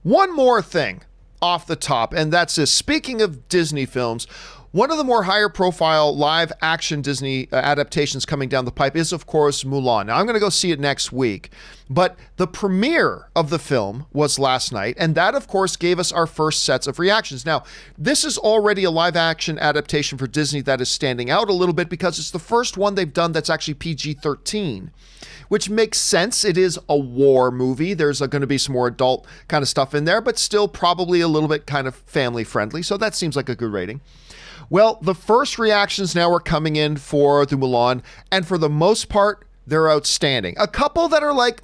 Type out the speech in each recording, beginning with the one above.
One more thing off the top, and that's this. Speaking of Disney films, one of the more higher profile live action Disney adaptations coming down the pipe is, of course, Mulan. Now, I'm going to go see it next week, but the premiere of the film was last night, and that, of course, gave us our first sets of reactions. Now, this is already a live action adaptation for Disney that is standing out a little bit because it's the first one they've done that's actually PG-13. Which makes sense. It is a war movie. There's going to be some more adult kind of stuff in there, but still probably a little bit kind of family friendly. So that seems like a good rating. Well, the first reactions now are coming in for the Mulan, and for the most part, they're outstanding. A couple that are like,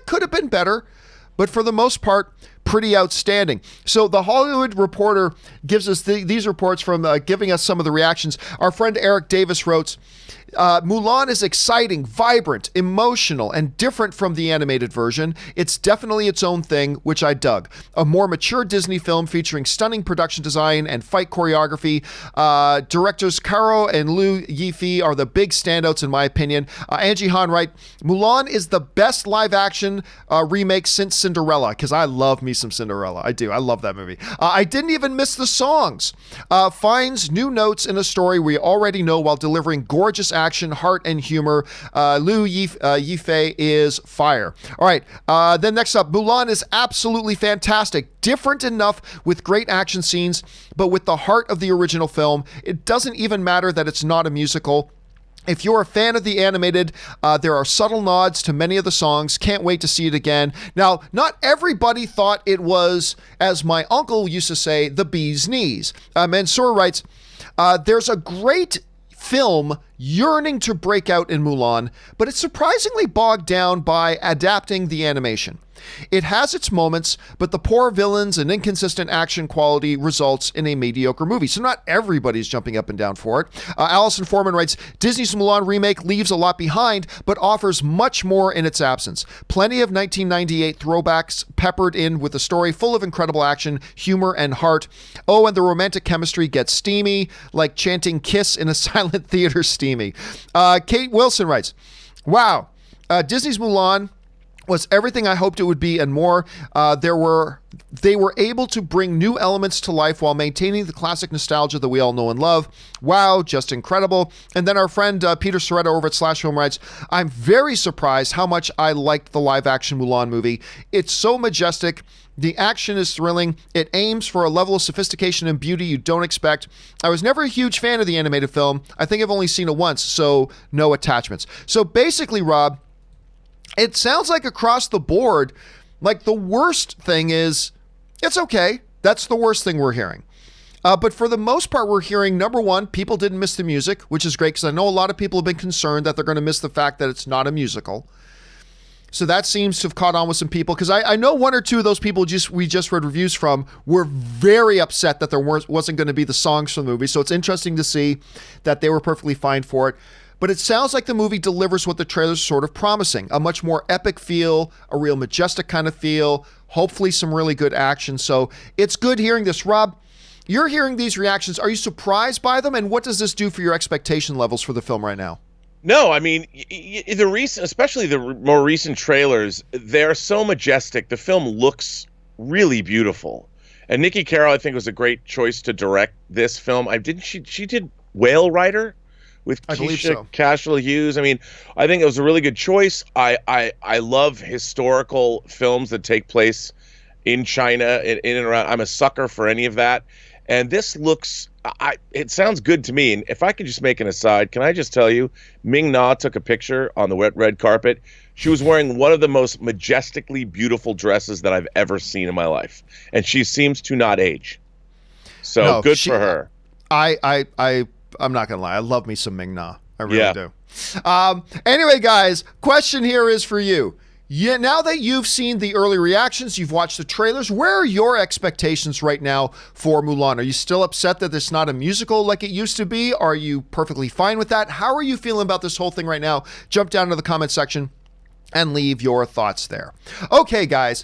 could have been better, but for the most part, pretty outstanding. So the Hollywood Reporter gives us these reports from giving us some of the reactions. Our friend Eric Davis wrote, Mulan is exciting, vibrant, emotional, and different from the animated version. It's definitely its own thing, which I dug. A more mature Disney film featuring stunning production design and fight choreography. Directors Caro and Liu Yifei are the big standouts in my opinion. Angie Han writes, Mulan is the best live action remake since Cinderella, because I love me some Cinderella. I do. I love that movie. I didn't even miss the songs. Finds new notes in a story we already know while delivering gorgeous action, heart, and humor. Liu Yifei is fire. All right. Then next up, Mulan is absolutely fantastic. Different enough with great action scenes, but with the heart of the original film. It doesn't even matter that it's not a musical. If you're a fan of the animated, there are subtle nods to many of the songs. Can't wait to see it again. Now, not everybody thought it was, as my uncle used to say, the bee's knees. Mansour writes, there's a great film yearning to break out in Mulan, but it's surprisingly bogged down by adapting the animation. It has its moments, but the poor villains and inconsistent action quality results in a mediocre movie. So not everybody's jumping up and down for it. Allison Foreman writes, Disney's Mulan remake leaves a lot behind, but offers much more in its absence. Plenty of 1998 throwbacks peppered in with a story full of incredible action, humor, and heart. Oh, and the romantic chemistry gets steamy, like chanting Kiss in a silent theater steamy. Kate Wilson writes, wow, Disney's Mulan was everything I hoped it would be and more. They were able to bring new elements to life while maintaining the classic nostalgia that we all know and love. Wow, just incredible. And then our friend Peter Soretta over at Slash Film writes, I'm very surprised how much I liked the live action Mulan movie. It's so majestic. The action is thrilling. It aims for a level of sophistication and beauty you don't expect. I was never a huge fan of the animated film. I think I've only seen it once, so no attachments. So basically, Rob, it sounds like across the board, like the worst thing is, it's okay. That's the worst thing we're hearing. But for the most part, we're hearing, number one, people didn't miss the music, which is great because I know a lot of people have been concerned that they're going to miss the fact that it's not a musical. So that seems to have caught on with some people because I know one or two of those people we just read reviews from were very upset that there wasn't going to be the songs from the movie. So it's interesting to see that they were perfectly fine for it. But it sounds like the movie delivers what the trailer's sort of promising. A much more epic feel, a real majestic kind of feel, hopefully some really good action. So it's good hearing this. Rob, you're hearing these reactions. Are you surprised by them? And what does this do for your expectation levels for the film right now? No, I mean, the recent, especially the more recent trailers, they're so majestic. The film looks really beautiful. And Nikki Caro, I think, was a great choice to direct this film. She did Whale Rider with Keisha Cashel Hughes. I mean, I think it was a really good choice. I love historical films that take place in China, in and around. I'm a sucker for any of that. And this looks, it sounds good to me. And if I could just make an aside, can I just tell you, Ming Na took a picture on the wet red carpet. She was wearing one of the most majestically beautiful dresses that I've ever seen in my life. And she seems to not age. So no, good for her. I'm not going to lie. I love me some Ming Na. I really do. Anyway, guys, question here is for you. Yeah, now that you've seen the early reactions, you've watched the trailers, where are your expectations right now for Mulan? Are you still upset that it's not a musical like it used to be? Are you perfectly fine with that? How are you feeling about this whole thing right now? Jump down to the comment section and leave your thoughts there. Okay, guys,